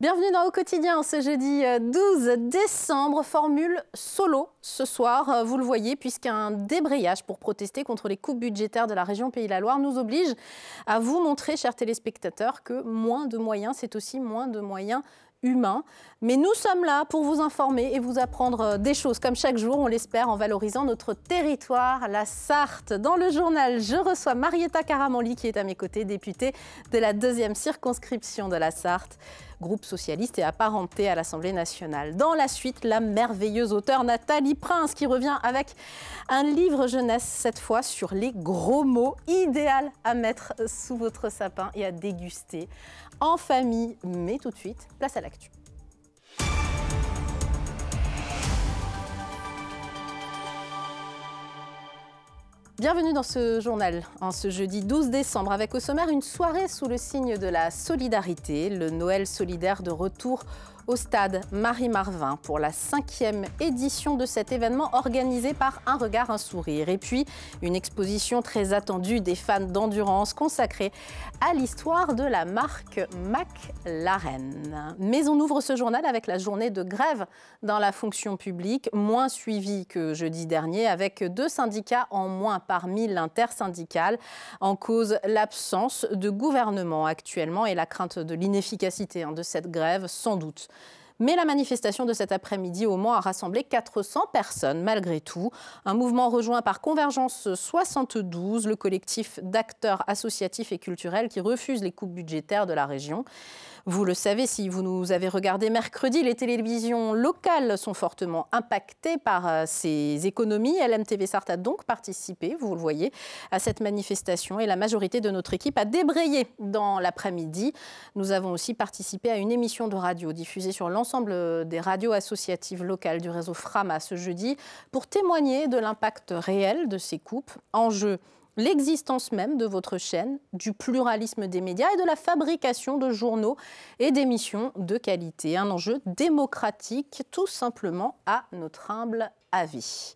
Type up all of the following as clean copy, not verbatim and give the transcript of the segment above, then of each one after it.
Bienvenue dans Au Quotidien, ce jeudi 12 décembre, formule solo ce soir, vous le voyez, puisqu'un débrayage pour protester contre les coupes budgétaires de la région Pays de la Loire nous oblige à vous montrer, chers téléspectateurs, que moins de moyens, c'est aussi moins de moyens humains. Mais nous sommes là pour vous informer et vous apprendre des choses, comme chaque jour, on l'espère, en valorisant notre territoire, la Sarthe. Dans le journal, je reçois Marietta Caramanli, qui est à mes côtés, députée de la 2e circonscription de la Sarthe, groupe socialiste et apparenté à l'Assemblée nationale. Dans la suite, la merveilleuse auteure Nathalie Prince, qui revient avec un livre jeunesse, cette fois sur les gros mots, idéal à mettre sous votre sapin et à déguster en famille. Mais tout de suite, place à l'actu. Bienvenue dans ce journal, en ce jeudi 12 décembre, avec au sommaire une soirée sous le signe de la solidarité, le Noël solidaire de retour au stade Marie-Marvin pour la 5e édition de cet événement organisé par Un Regard, un Sourire. Et puis, une exposition très attendue des fans d'endurance consacrée à l'histoire de la marque McLaren. Mais on ouvre ce journal avec la journée de grève dans la fonction publique, moins suivie que jeudi dernier, avec 2 syndicats en moins parmi l'intersyndicale. En cause, l'absence de gouvernement actuellement et la crainte de l'inefficacité de cette grève, sans doute. Mais la manifestation de cet après-midi au Mans a rassemblé 400 personnes malgré tout. Un mouvement rejoint par Convergence 72, le collectif d'acteurs associatifs et culturels qui refusent les coupes budgétaires de la région. Vous le savez, si vous nous avez regardé mercredi, les télévisions locales sont fortement impactées par ces économies. LMTV Sarthe a donc participé, vous le voyez, à cette manifestation et la majorité de notre équipe a débrayé dans l'après-midi. Nous avons aussi participé à une émission de radio diffusée sur l'ensemble des radios associatives locales du réseau Frama ce jeudi pour témoigner de l'impact réel de ces coupes. En jeu, l'existence même de votre chaîne, du pluralisme des médias et de la fabrication de journaux et d'émissions de qualité. Un enjeu démocratique, tout simplement, à notre humble avis.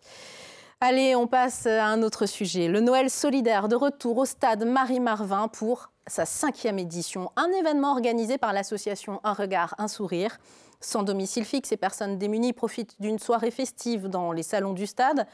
Allez, on passe à un autre sujet. Le Noël solidaire de retour au stade Marie-Marvin pour sa 5e édition. Un événement organisé par l'association Un Regard, un Sourire. Sans domicile fixe, ces personnes démunies profitent d'une soirée festive dans les salons du stade,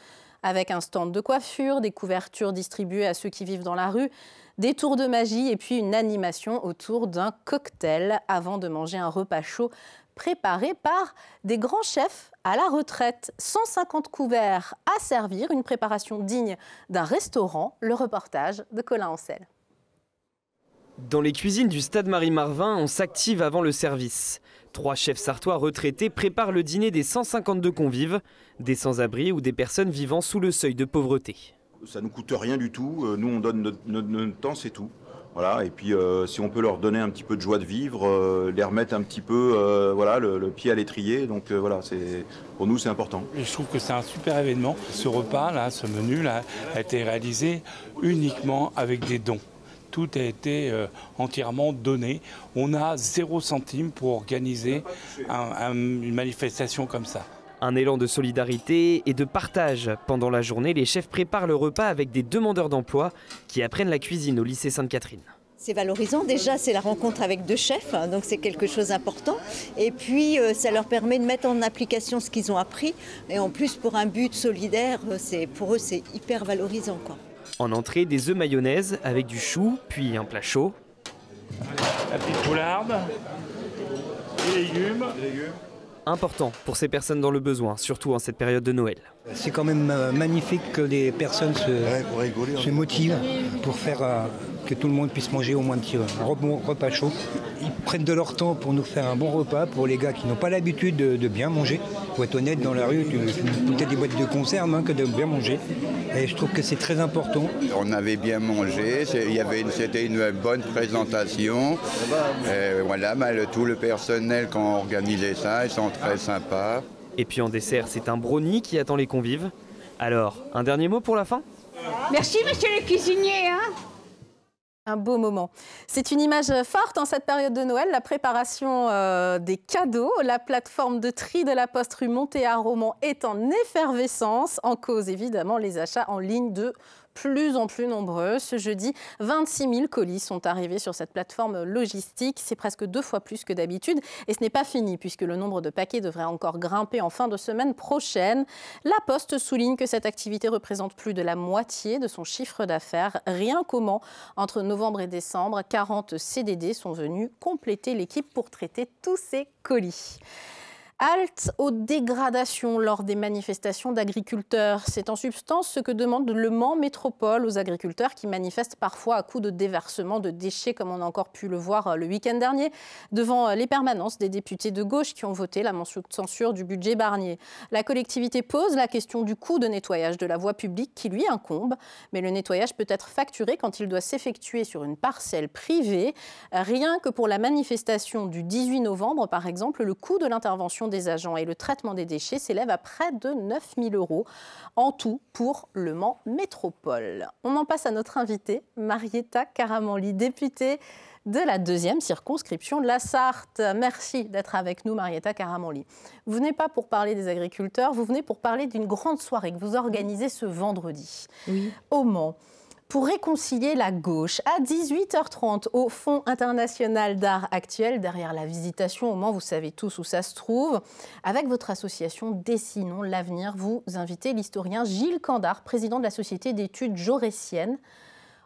avec un stand de coiffure, des couvertures distribuées à ceux qui vivent dans la rue, des tours de magie et puis une animation autour d'un cocktail avant de manger un repas chaud préparé par des grands chefs à la retraite. 150 couverts à servir, une préparation digne d'un restaurant. Le reportage de Colin Ancel. Dans les cuisines du stade Marie-Marvin, on s'active avant le service. 3 chefs sartois retraités préparent le dîner des 152 convives, des sans-abri ou des personnes vivant sous le seuil de pauvreté. Ça ne nous coûte rien du tout, nous on donne notre temps, c'est tout. Voilà. Et puis si on peut leur donner un petit peu de joie de vivre, les remettre un petit peu voilà, le pied à l'étrier, donc voilà, pour nous c'est important. Et je trouve que c'est un super événement. Ce repas-là, ce menu-là, a été réalisé uniquement avec des dons. Tout a été entièrement donné. On a 0 centime pour organiser une manifestation comme ça. Un élan de solidarité et de partage. Pendant la journée, les chefs préparent le repas avec des demandeurs d'emploi qui apprennent la cuisine au lycée Sainte-Catherine. C'est valorisant. Déjà, c'est la rencontre avec 2 chefs, donc c'est quelque chose d'important. Et puis, ça leur permet de mettre en application ce qu'ils ont appris. Et en plus, pour un but solidaire, pour eux, c'est hyper valorisant, quoi. En entrée, des œufs mayonnaise avec du chou, puis un plat chaud. La petite poularde, les légumes. Important pour ces personnes dans le besoin, surtout en cette période de Noël. C'est quand même magnifique que les personnes se motivent pour faire que tout le monde puisse manger au moins un petit repas chaud. Ils prennent de leur temps pour nous faire un bon repas, pour les gars qui n'ont pas l'habitude de bien manger. Pour être honnête, dans la rue, peut-être des boîtes de conserve que de bien manger. Et je trouve que c'est très important. On avait bien mangé, c'était une bonne présentation. Voilà, tout le personnel qui a organisé ça, ils sont très sympas. Et puis en dessert, c'est un brownie qui attend les convives. Alors, un dernier mot pour la fin ? Merci, monsieur le cuisinier. Un beau moment. C'est une image forte en cette période de Noël, la préparation des cadeaux. La plateforme de tri de la Poste rue Monté à Romans est en effervescence. En cause, évidemment, les achats en ligne de plus en plus nombreux. Ce jeudi, 26 000 colis sont arrivés sur cette plateforme logistique. C'est presque 2 fois plus que d'habitude. Et ce n'est pas fini puisque le nombre de paquets devrait encore grimper en fin de semaine prochaine. La Poste souligne que cette activité représente plus de la moitié de son chiffre d'affaires. Rien qu'au Mans, entre novembre et décembre, 40 CDD sont venus compléter l'équipe pour traiter tous ces colis. Halte aux dégradations lors des manifestations d'agriculteurs. C'est en substance ce que demande le Mans Métropole aux agriculteurs qui manifestent parfois à coups de déversement de déchets, comme on a encore pu le voir le week-end dernier, devant les permanences des députés de gauche qui ont voté la motion de censure du budget Barnier. La collectivité pose la question du coût de nettoyage de la voie publique qui lui incombe, mais le nettoyage peut être facturé quand il doit s'effectuer sur une parcelle privée. Rien que pour la manifestation du 18 novembre, par exemple, le coût de l'intervention des agents et le traitement des déchets s'élève à près de 9 000 € en tout pour le Mans Métropole. On en passe à notre invitée, Marietta Karamanli, députée de la 2e circonscription de la Sarthe. Merci d'être avec nous, Marietta Karamanli. Vous venez pas pour parler des agriculteurs, vous venez pour parler d'une grande soirée que vous organisez ce vendredi au Mans, pour réconcilier la gauche à 18h30 au Fonds international d'art actuel, derrière la Visitation au Mans, vous savez tous où ça se trouve. Avec votre association Dessinons l'avenir, vous invitez l'historien Gilles Candard, président de la Société d'études jaurétiennes,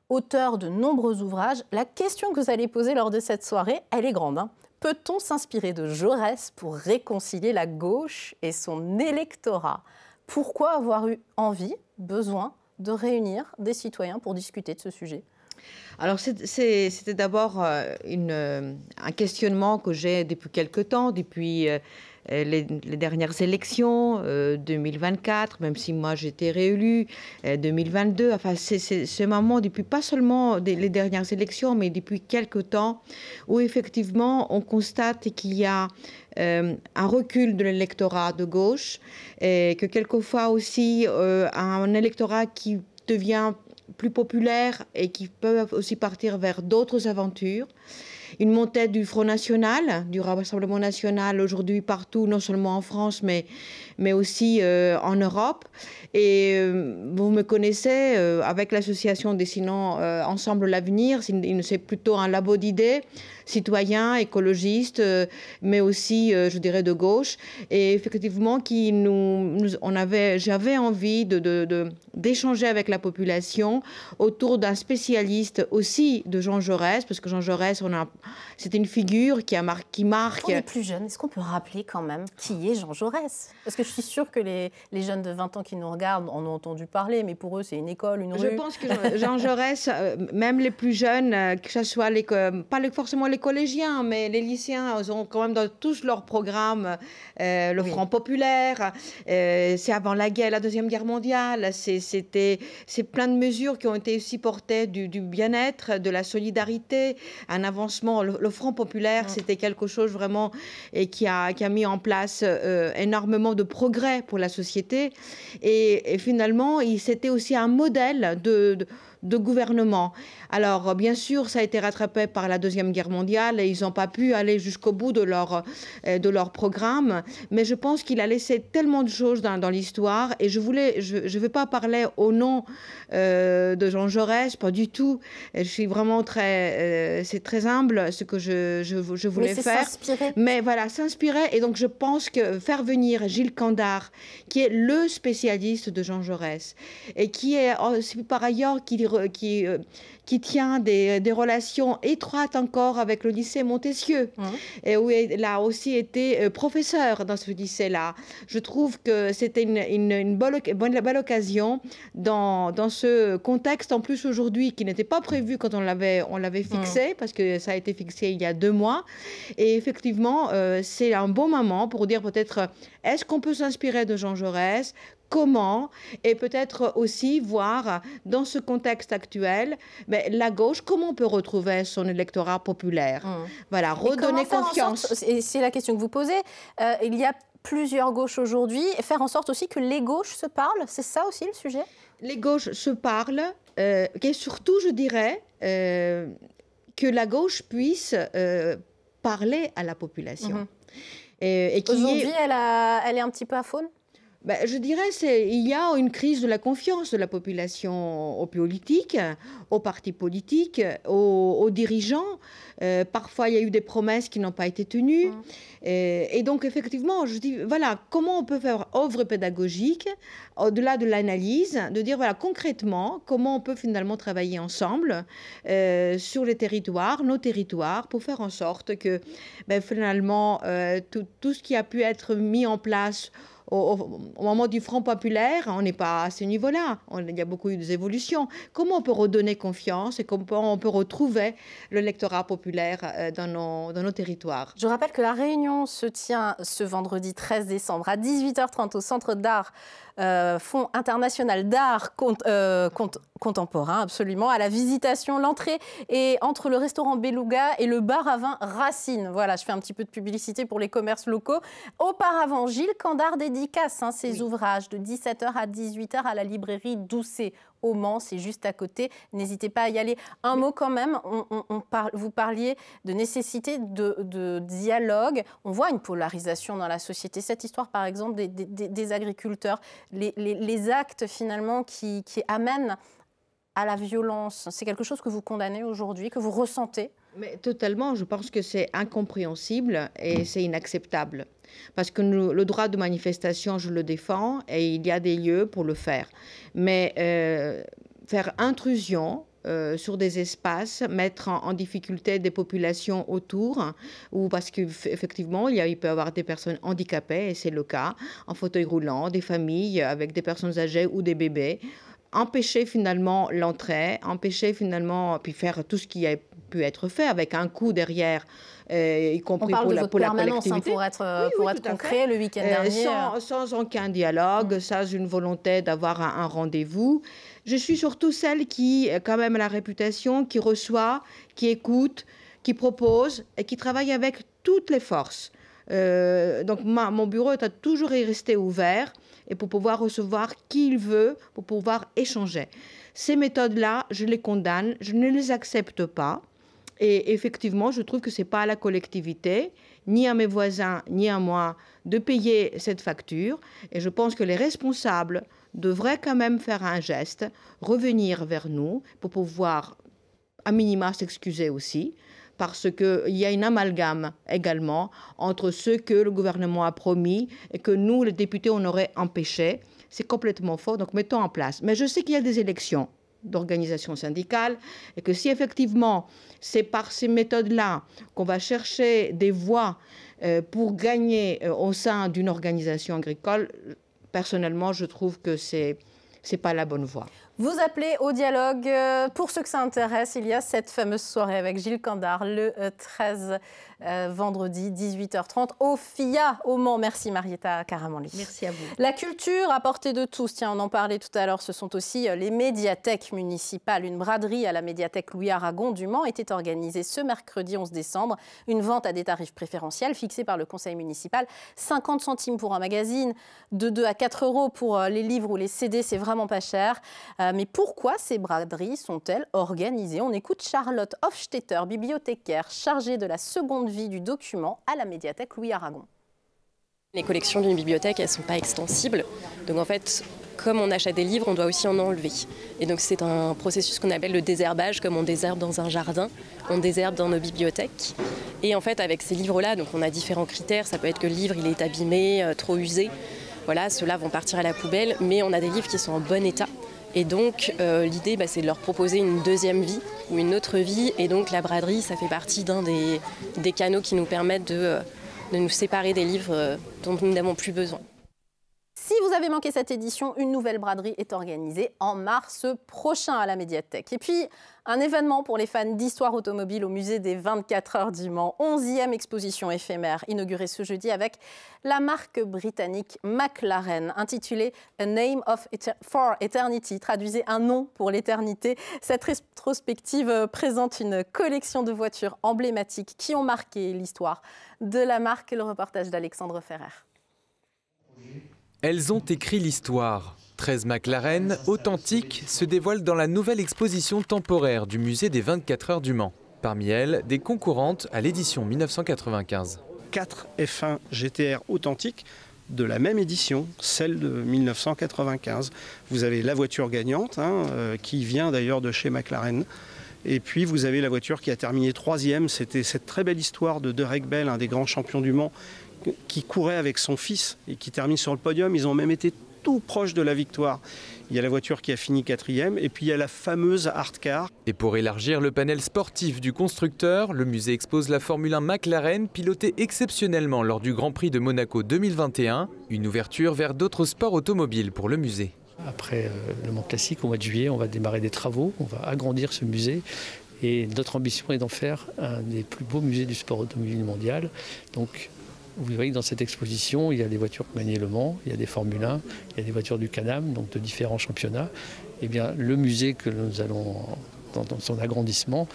auteur de nombreux ouvrages. La question que vous allez poser lors de cette soirée, elle est grande, hein. Peut-on s'inspirer de Jaurès pour réconcilier la gauche et son électorat? Pourquoi avoir eu envie, besoin de réunir des citoyens pour discuter de ce sujet? Alors, c'était d'abord un questionnement que j'ai depuis quelque temps, depuis les dernières élections, 2024, même si moi j'étais réélue, 2022. Enfin, c'est ce moment, depuis pas seulement les dernières élections, mais depuis quelque temps, où effectivement on constate qu'il y a un recul de l'électorat de gauche, et que quelquefois aussi un électorat qui devient plus populaire et qui peuvent aussi partir vers d'autres aventures. Une montée du Front National, du Rassemblement National aujourd'hui partout, non seulement en France, mais aussi en Europe. Et vous me connaissez, avec l'association Dessinons ensemble l'avenir, c'est plutôt un labo d'idées, citoyens, écologistes, mais aussi, je dirais, de gauche. Et effectivement, j'avais envie d'échanger avec la population autour d'un spécialiste aussi de Jean Jaurès, parce que Jean Jaurès, c'était une figure qui marque... Pour les plus jeunes, est-ce qu'on peut rappeler quand même qui est Jean Jaurès? Parce que je suis sûre que les jeunes de 20 ans qui nous regardent en ont entendu parler, mais pour eux, c'est une école, une rue. Je pense que Jean Jaurès, même les plus jeunes, que ce soit pas forcément les collégiens, mais les lycéens, ils ont quand même dans tous leurs programmes le Front populaire. C'est avant la Deuxième Guerre mondiale. C'est plein de mesures qui ont été aussi portées du bien-être, de la solidarité, un avancement. Le Front populaire, c'était quelque chose vraiment et qui a mis en place énormément de progrès pour la société. Et finalement, c'était aussi un modèle de gouvernement. Alors, bien sûr, ça a été rattrapé par la Deuxième Guerre mondiale et ils n'ont pas pu aller jusqu'au bout de leur programme. Mais je pense qu'il a laissé tellement de choses dans l'histoire et je ne vais pas parler au nom de Jean Jaurès, pas du tout. Je suis vraiment c'est très humble ce que je voulais faire. S'inspirer. Mais voilà, s'inspirer. Et donc, je pense que faire venir Gilles Candard, qui est le spécialiste de Jean Jaurès et qui est par ailleurs qui tient des relations étroites encore avec le lycée Montesquieu, et où il a aussi été professeur dans ce lycée-là. Je trouve que c'était une belle occasion dans ce contexte, en plus aujourd'hui, qui n'était pas prévu quand on l'avait fixé, parce que ça a été fixé il y a 2 mois. Et effectivement, c'est un bon moment pour dire peut-être, est-ce qu'on peut s'inspirer de Jean Jaurès ? Comment? Et peut-être aussi voir dans ce contexte actuel, la gauche, comment on peut retrouver son électorat populaire? Voilà, redonner confiance. Et c'est la question que vous posez. Il y a plusieurs gauches aujourd'hui. Faire en sorte aussi que les gauches se parlent, c'est ça aussi le sujet? Les gauches se parlent, et surtout, je dirais, que la gauche puisse parler à la population. Aujourd'hui, elle est un petit peu à faune? Je dirais qu'il y a une crise de la confiance de la population aux politiques, aux partis politiques, aux dirigeants. Parfois, il y a eu des promesses qui n'ont pas été tenues. Et donc, effectivement, je dis, voilà, comment on peut faire œuvre pédagogique, au-delà de l'analyse, de dire, voilà, concrètement, comment on peut finalement travailler ensemble sur les territoires, nos territoires, pour faire en sorte que, finalement, tout ce qui a pu être mis en place au moment du Front populaire, on n'est pas à ce niveau-là. Il y a beaucoup eu d'évolutions. Comment on peut redonner confiance et comment on peut retrouver le lectorat populaire dans nos territoires? Je rappelle que la réunion se tient ce vendredi 13 décembre à 18h30 au Centre d'art, Fonds international d'art contemporain, absolument, à la Visitation. L'entrée est entre le restaurant Beluga et le bar à vin Racine. Voilà, je fais un petit peu de publicité pour les commerces locaux. Auparavant, Gilles Candard dédicace ses ouvrages de 17h à 18h à la librairie Doucet au Mans, c'est juste à côté. N'hésitez pas à y aller. Un mot quand même, vous parliez de nécessité de dialogue. On voit une polarisation dans la société. Cette histoire, par exemple, des agriculteurs, les actes finalement qui amènent à la violence, c'est quelque chose que vous condamnez aujourd'hui, que vous ressentez? Mais totalement, je pense que c'est incompréhensible et c'est inacceptable. Parce que le droit de manifestation, je le défends et il y a des lieux pour le faire. Mais faire intrusion sur des espaces, mettre en difficulté des populations autour, ou parce qu'effectivement, il peut y avoir des personnes handicapées, et c'est le cas, en fauteuil roulant, des familles avec des personnes âgées ou des bébés, empêcher finalement l'entrée, empêcher finalement, puis faire tout ce qui a pu être fait avec un coût derrière, y compris pour la collectivité. Pour être concret, le week-end dernier. Sans aucun dialogue, sans une volonté d'avoir un rendez-vous. Je suis surtout celle qui, quand même, a la réputation, qui reçoit, qui écoute, qui propose et qui travaille avec toutes les forces. Donc mon bureau est toujours resté ouvert et pour pouvoir recevoir qui il veut, pour pouvoir échanger. Ces méthodes-là, je les condamne, je ne les accepte pas. Et effectivement, je trouve que ce n'est pas à la collectivité, ni à mes voisins, ni à moi, de payer cette facture. Et je pense que les responsables devraient quand même faire un geste, revenir vers nous pour pouvoir, à minima, s'excuser aussi. Parce qu'il y a une amalgame également entre ce que le gouvernement a promis et que nous, les députés, on aurait empêché. C'est complètement faux, donc mettons en place. Mais je sais qu'il y a des élections d'organisations syndicales et que si effectivement c'est par ces méthodes-là qu'on va chercher des voix pour gagner au sein d'une organisation agricole, personnellement, je trouve que c'est pas la bonne voie. Vous appelez au dialogue. Pour ceux que ça intéresse, il y a cette fameuse soirée avec Gilles Candard le 13 vendredi 18h30 au FIA au Mans. Merci Marietta Caramanli. Merci à vous. La culture à portée de tous, tiens, on en parlait tout à l'heure, ce sont aussi les médiathèques municipales. Une braderie à la médiathèque Louis Aragon du Mans était organisée ce mercredi 11 décembre. Une vente à des tarifs préférentiels fixés par le conseil municipal. 50 centimes pour un magazine, de 2 à 4 euros pour les livres ou les CD, c'est vraiment pas cher. Mais pourquoi ces braderies sont-elles organisées? On écoute Charlotte Hofstetter, bibliothécaire chargée de la seconde vie du document à la médiathèque Louis Aragon. Les collections d'une bibliothèque, elles ne sont pas extensibles. Donc en fait, comme on achète des livres, on doit aussi en enlever. Et donc c'est un processus qu'on appelle le désherbage, comme on désherbe dans un jardin, on désherbe dans nos bibliothèques. Et en fait, avec ces livres-là, donc on a différents critères. Ça peut être que le livre il est abîmé, trop usé. Voilà, ceux-là vont partir à la poubelle, mais on a des livres qui sont en bon état. Et donc, l'idée, c'est de leur proposer une deuxième vie ou une autre vie. Et donc, la braderie, ça fait partie d'un des canaux qui nous permettent de nous séparer des livres dont nous n'avons plus besoin. Si vous avez manqué cette édition, une nouvelle braderie est organisée en mars prochain à la médiathèque. Et puis, un événement pour les fans d'histoire automobile au musée des 24 heures du Mans. 11e exposition éphémère inaugurée ce jeudi avec la marque britannique McLaren, intitulée A Name for Eternity, traduisez un nom pour l'éternité. Cette rétrospective présente une collection de voitures emblématiques qui ont marqué l'histoire de la marque. Le reportage d'Alexandre Ferrer. Elles ont écrit l'histoire. 13 McLaren authentiques se dévoilent dans la nouvelle exposition temporaire du musée des 24 heures du Mans. Parmi elles, des concurrentes à l'édition 1995. 4 F1 GTR authentiques de la même édition, celle de 1995. Vous avez la voiture gagnante, qui vient d'ailleurs de chez McLaren. Et puis vous avez la voiture qui a terminé 3e. C'était cette très belle histoire de Derek Bell, un des grands champions du Mans, qui courait avec son fils et qui termine sur le podium. Ils ont même été tout proches de la victoire. Il y a la voiture qui a fini 4e et puis il y a la fameuse Art Car. Et pour élargir le panel sportif du constructeur, le musée expose la Formule 1 McLaren, pilotée exceptionnellement lors du Grand Prix de Monaco 2021. Une ouverture vers d'autres sports automobiles pour le musée. Après le Mans Classique, au mois de juillet, on va démarrer des travaux, on va agrandir ce musée. Et notre ambition est d'en faire un des plus beaux musées du sport automobile mondial. Donc, vous voyez que dans cette exposition, il y a des voitures qui ont gagné le Mans, il y a des Formule 1, il y a des voitures du Can-Am, donc de différents championnats. Eh bien, le musée que nous allons, dans son agrandissement,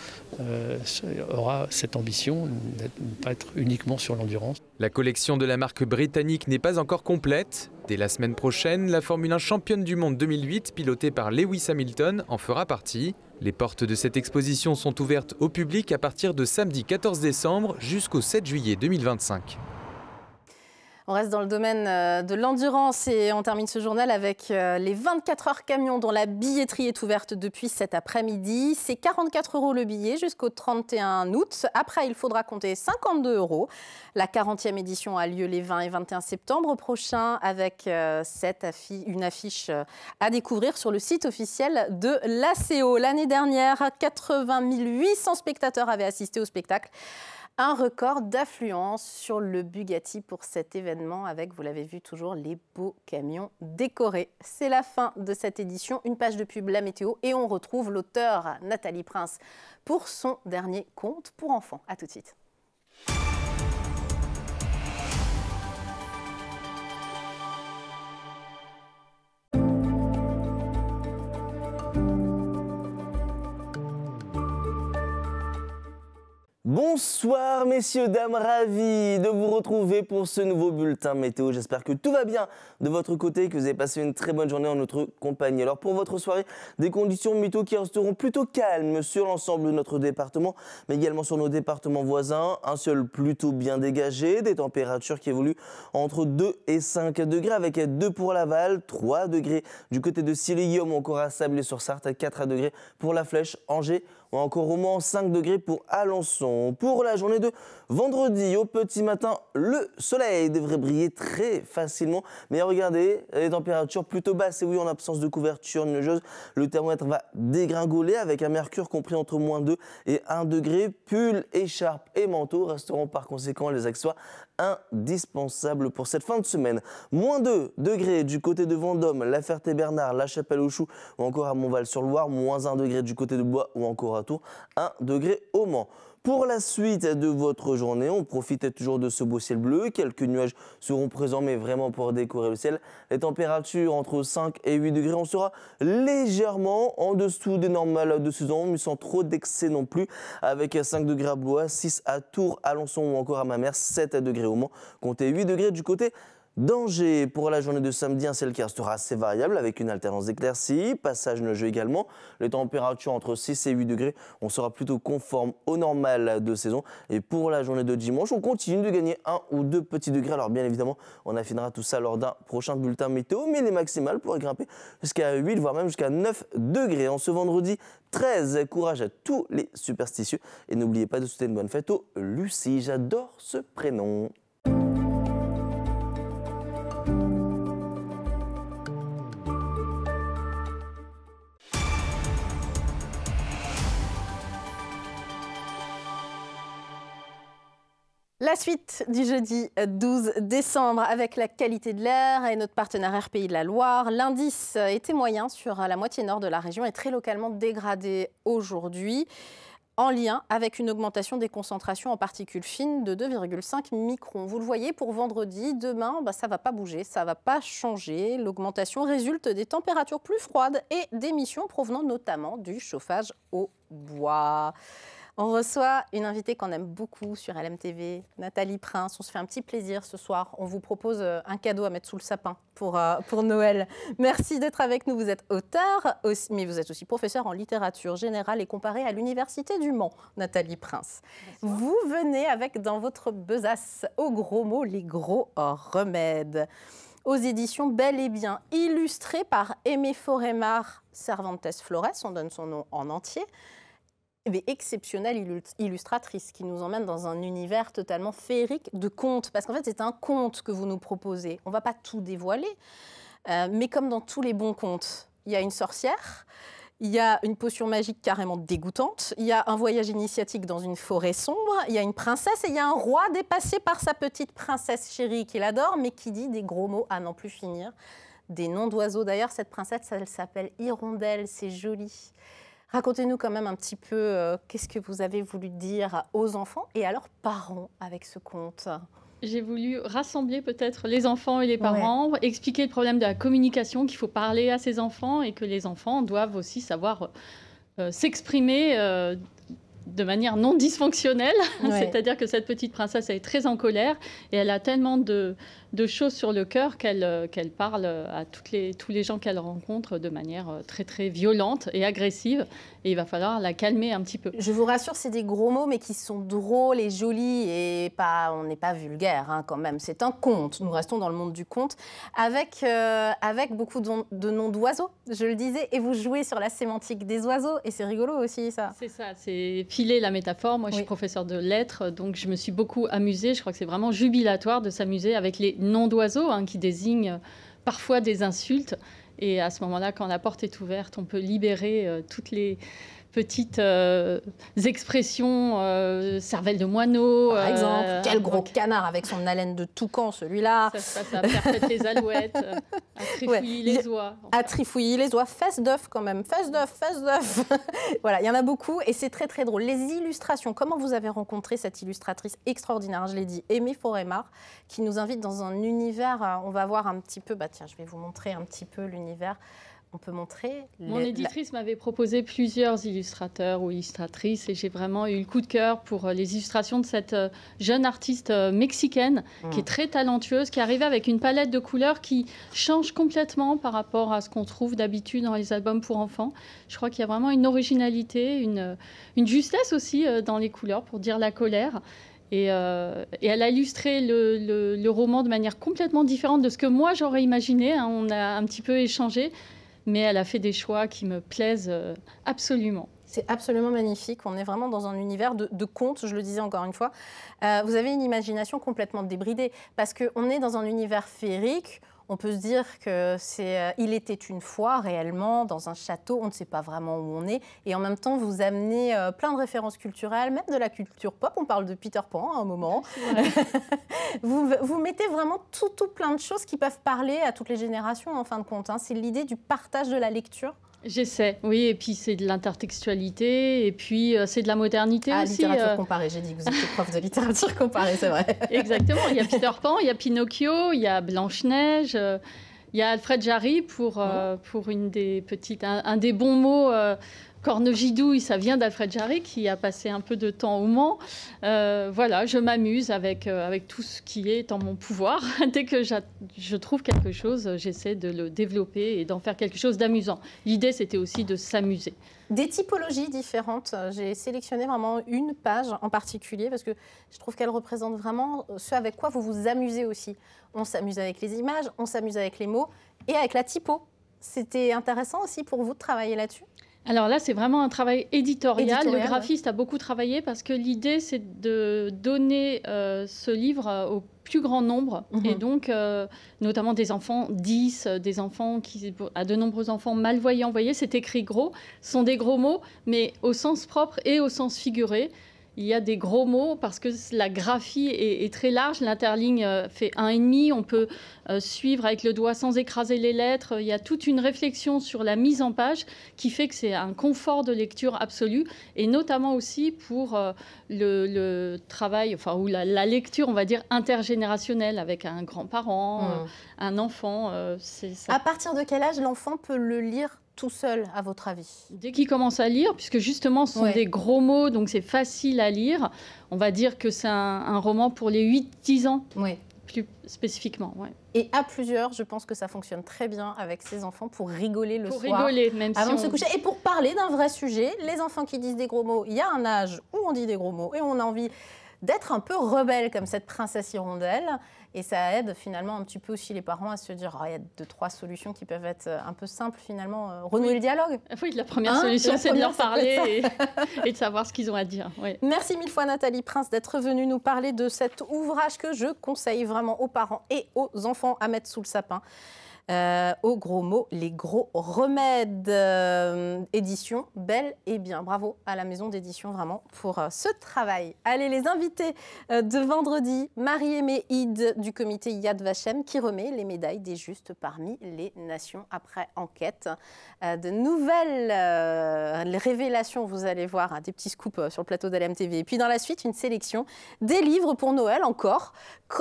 aura cette ambition de ne pas être uniquement sur l'endurance. La collection de la marque britannique n'est pas encore complète. Dès la semaine prochaine, la Formule 1 championne du monde 2008, pilotée par Lewis Hamilton, en fera partie. Les portes de cette exposition sont ouvertes au public à partir de samedi 14 décembre jusqu'au 7 juillet 2025. On reste dans le domaine de l'endurance et on termine ce journal avec les 24 heures camions dont la billetterie est ouverte depuis cet après-midi. C'est 44 € le billet jusqu'au 31 août. Après, il faudra compter 52 €. La 40e édition a lieu les 20 et 21 septembre prochains avec une affiche à découvrir sur le site officiel de l'ACO. L'année dernière, 80 800 spectateurs avaient assisté au spectacle. Un record d'affluence sur le Bugatti pour cet événement avec, vous l'avez vu, toujours les beaux camions décorés. C'est la fin de cette édition. Une page de pub, la météo, et on retrouve l'auteur Nathalie Prince pour son dernier conte pour enfants. A tout de suite. Bonsoir messieurs, dames, ravi de vous retrouver pour ce nouveau bulletin météo. J'espère que tout va bien de votre côté, que vous avez passé une très bonne journée en notre compagnie. Alors pour votre soirée, des conditions météo qui resteront plutôt calmes sur l'ensemble de notre département, mais également sur nos départements voisins. Un ciel plutôt bien dégagé, des températures qui évoluent entre 2 et 5 degrés avec 2 pour Laval, 3 degrés du côté de Sillé-Guillaume, encore à Sablé-sur-Sarthe, 4 degrés pour La Flèche, Angers, ou encore au Mans, 5 degrés pour Alençon. Pour la journée de vendredi, au petit matin, le soleil devrait briller très facilement. Mais regardez, les températures plutôt basses. Et oui, en absence de couverture nuageuse, le thermomètre va dégringoler avec un mercure compris entre -2 et 1 degré. Pull, écharpe et manteau resteront par conséquent les accessoires indispensables pour cette fin de semaine. -2 degrés du côté de Vendôme, La Ferté-Bernard, La Chapelle-aux-Choux ou encore à Montval-sur-Loire, -1 degré du côté de Blois ou encore à Tours, 1 degré au Mans. Pour la suite de votre journée, on profite toujours de ce beau ciel bleu. Quelques nuages seront présents, mais vraiment pour décorer le ciel. Les températures entre 5 et 8 degrés. On sera légèrement en dessous des normales de saison, mais sans trop d'excès non plus. Avec 5 degrés à Blois, 6 à Tours, Alençon ou encore à Mamers, 7 degrés au Mans. Comptez 8 degrés du côté d'Angers. Pour la journée de samedi, un ciel qui restera assez variable avec une alternance d'éclaircies, passage neigeux également. Les températures entre 6 et 8 degrés, on sera plutôt conforme au normal de saison. Et pour la journée de dimanche, on continue de gagner 1 ou 2 petits degrés. Alors bien évidemment, on affinera tout ça lors d'un prochain bulletin météo, mais les maximales pourraient grimper jusqu'à 8, voire même jusqu'à 9 degrés. En ce vendredi 13, courage à tous les superstitieux. Et n'oubliez pas de souhaiter une bonne fête aux Lucie. J'adore ce prénom. La suite du jeudi 12 décembre avec la qualité de l'air et notre partenaire RPI de la Loire. L'indice était moyen sur la moitié nord de la région et très localement dégradé aujourd'hui, en lien avec une augmentation des concentrations en particules fines de 2,5 microns. Vous le voyez, pour vendredi, demain, ça ne va pas bouger, ça ne va pas changer. L'augmentation résulte des températures plus froides et d'émissions provenant notamment du chauffage au bois. On reçoit une invitée qu'on aime beaucoup sur LMTV, Nathalie Prince. On se fait un petit plaisir ce soir. On vous propose un cadeau à mettre sous le sapin pour Noël. Merci d'être avec nous. Vous êtes auteur, mais vous êtes aussi professeur en littérature générale et comparée à l'Université du Mans, Nathalie Prince. Bonsoir. Vous venez avec dans votre besace, aux gros mots, les gros remèdes. Aux éditions Bel et Bien, illustré par Aimée Forêt-Mar Cervantes Flores, on donne son nom en entier. Mais exceptionnelle illustratrice qui nous emmène dans un univers totalement féerique de contes. Parce qu'en fait, c'est un conte que vous nous proposez. On ne va pas tout dévoiler, mais comme dans tous les bons contes, il y a une sorcière, il y a une potion magique carrément dégoûtante, il y a un voyage initiatique dans une forêt sombre, il y a une princesse et il y a un roi dépassé par sa petite princesse chérie qu'il adore, mais qui dit des gros mots à n'en plus finir. Des noms d'oiseaux. D'ailleurs, cette princesse, elle s'appelle Hirondelle, c'est joli. Racontez-nous quand même un petit peu qu'est-ce que vous avez voulu dire aux enfants et à leurs parents avec ce conte. J'ai voulu rassembler peut-être les enfants et les parents, expliquer le problème de la communication, qu'il faut parler à ses enfants et que les enfants doivent aussi savoir s'exprimer de manière non dysfonctionnelle. C'est-à-dire que cette petite princesse, elle est très en colère et elle a tellement de choses sur le cœur qu'elle parle à tous les gens qu'elle rencontre de manière très, très violente et agressive. Et il va falloir la calmer un petit peu. Je vous rassure, c'est des gros mots, mais qui sont drôles et jolis. Et on n'est pas vulgaire quand même. C'est un conte. Nous restons dans le monde du conte avec beaucoup de noms d'oiseaux, je le disais. Et vous jouez sur la sémantique des oiseaux. Et c'est rigolo aussi, ça. C'est ça, c'est filer la métaphore. Moi, je suis professeure de lettres, donc je me suis beaucoup amusée. Je crois que c'est vraiment jubilatoire de s'amuser avec les noms d'oiseaux qui désignent parfois des insultes. Et à ce moment-là, quand la porte est ouverte, on peut libérer toutes les petites expressions, cervelle de moineau. Par exemple, quel gros canard avec son haleine de toucan, celui-là. Ça se passe à faire fête les alouettes, à trifouiller les oies. Enfin. À trifouiller les oies, fesses d'œuf quand même, fesses d'œuf. Voilà, il y en a beaucoup et c'est très très drôle. Les illustrations, comment vous avez rencontré cette illustratrice extraordinaire, je l'ai dit, Aimée Forêt-Mar, qui nous invite dans un univers, on va voir un petit peu, tiens, je vais vous montrer un petit peu l'univers. On peut montrer... Mon éditrice m'avait proposé plusieurs illustrateurs ou illustratrices et j'ai vraiment eu le coup de cœur pour les illustrations de cette jeune artiste mexicaine qui est très talentueuse, qui est arrivée avec une palette de couleurs qui change complètement par rapport à ce qu'on trouve d'habitude dans les albums pour enfants. Je crois qu'il y a vraiment une originalité, une justesse aussi dans les couleurs pour dire la colère. Et elle a illustré le roman de manière complètement différente de ce que moi j'aurais imaginé. On a un petit peu échangé. Mais elle a fait des choix qui me plaisent absolument. C'est absolument magnifique. On est vraiment dans un univers de contes, je le disais encore une fois. Vous avez une imagination complètement débridée parce qu'on est dans un univers féerique. On peut se dire que il était une fois réellement dans un château, on ne sait pas vraiment où on est. Et en même temps, vous amenez plein de références culturelles, même de la culture pop. On parle de Peter Pan à un moment. vous mettez vraiment tout plein de choses qui peuvent parler à toutes les générations en fin de compte. C'est l'idée du partage de la lecture. J'essaie, oui, et puis c'est de l'intertextualité, et puis c'est de la modernité aussi. Littérature comparée, j'ai dit que vous étiez prof de littérature comparée, c'est vrai. Exactement, il y a Peter Pan, il y a Pinocchio, il y a Blanche-Neige, il y a Alfred Jarry pour un des bons mots. Cornegidouille, ça vient d'Alfred Jarry qui a passé un peu de temps au Mans. Voilà, je m'amuse avec tout ce qui est en mon pouvoir. Dès que je trouve quelque chose, j'essaie de le développer et d'en faire quelque chose d'amusant. L'idée, c'était aussi de s'amuser. Des typologies différentes. J'ai sélectionné vraiment une page en particulier parce que je trouve qu'elle représente vraiment ce avec quoi vous vous amusez aussi. On s'amuse avec les images, on s'amuse avec les mots et avec la typo. C'était intéressant aussi pour vous de travailler là-dessus ? Alors là, c'est vraiment un travail éditorial. Le graphiste a beaucoup travaillé parce que l'idée, c'est de donner ce livre au plus grand nombre. Et donc, notamment des enfants 10, des enfants à de nombreux enfants malvoyants. Vous voyez, c'est écrit gros. Ce sont des gros mots, mais au sens propre et au sens figuré. Il y a des gros mots parce que la graphie est très large. L'interligne fait 1,5. On peut suivre avec le doigt sans écraser les lettres. Il y a toute une réflexion sur la mise en page qui fait que c'est un confort de lecture absolu. Et notamment aussi pour le travail, ou la lecture, on va dire, intergénérationnelle avec un grand-parent, un enfant. À partir de quel âge l'enfant peut le lire tout seul, à votre avis? Dès qu'ils commencent à lire, puisque justement ce sont des gros mots, donc c'est facile à lire, on va dire que c'est un roman pour les 8-10 ans, plus spécifiquement. Et à plusieurs, je pense que ça fonctionne très bien avec ces enfants pour rigoler le soir. Pour rigoler, même avant si de se coucher. Et pour parler d'un vrai sujet, les enfants qui disent des gros mots, il y a un âge où on dit des gros mots et on a envie d'être un peu rebelle comme cette princesse hirondelle. Et ça aide finalement un petit peu aussi les parents à se dire il y a 2-3 solutions qui peuvent être un peu simples finalement. Renouer le dialogue. Oui, la première solution, c'est de leur parler et de savoir ce qu'ils ont à dire. Oui. Merci mille fois Nathalie Prince d'être venue nous parler de cet ouvrage que je conseille vraiment aux parents et aux enfants à mettre sous le sapin. Aux gros mots, les gros remèdes. Édition Belle et Bien. Bravo à la maison d'édition vraiment pour ce travail. Allez, les invités de vendredi, Marie-Aimée Ide du comité Yad Vashem qui remet les médailles des justes parmi les nations après enquête. De nouvelles révélations, vous allez voir, des petits scoops sur le plateau d'LMTV. Et puis dans la suite, une sélection des livres pour Noël encore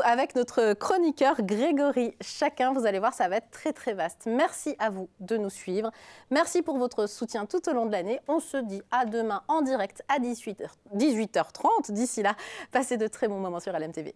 avec notre chroniqueur Grégory Chacun. Vous allez voir, ça va être très très vaste. Merci à vous de nous suivre. Merci pour votre soutien tout au long de l'année. On se dit à demain en direct à 18h30. D'ici là, passez de très bons moments sur LMTV.